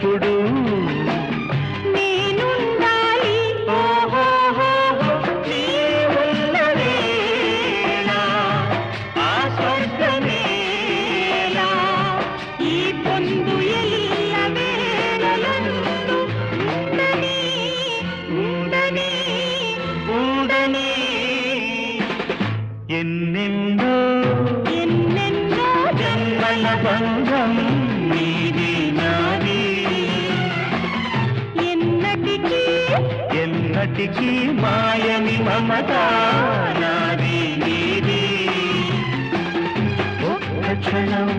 ఎప్పుడు నేనుండాలి నీ ఉన్న వేళ ఆ స్వర్గమేలా ఈ పొందు ఎల్ల వేళలందు ఉండని ఉండని ఉండని ఎన్నెన్నో ఎన్నెన్నో జన్మల బంధం నీది నాది ఎన్నటికీ ఎన్నటికీ మాయని మమత నాది నీది ఒక్క క్షణం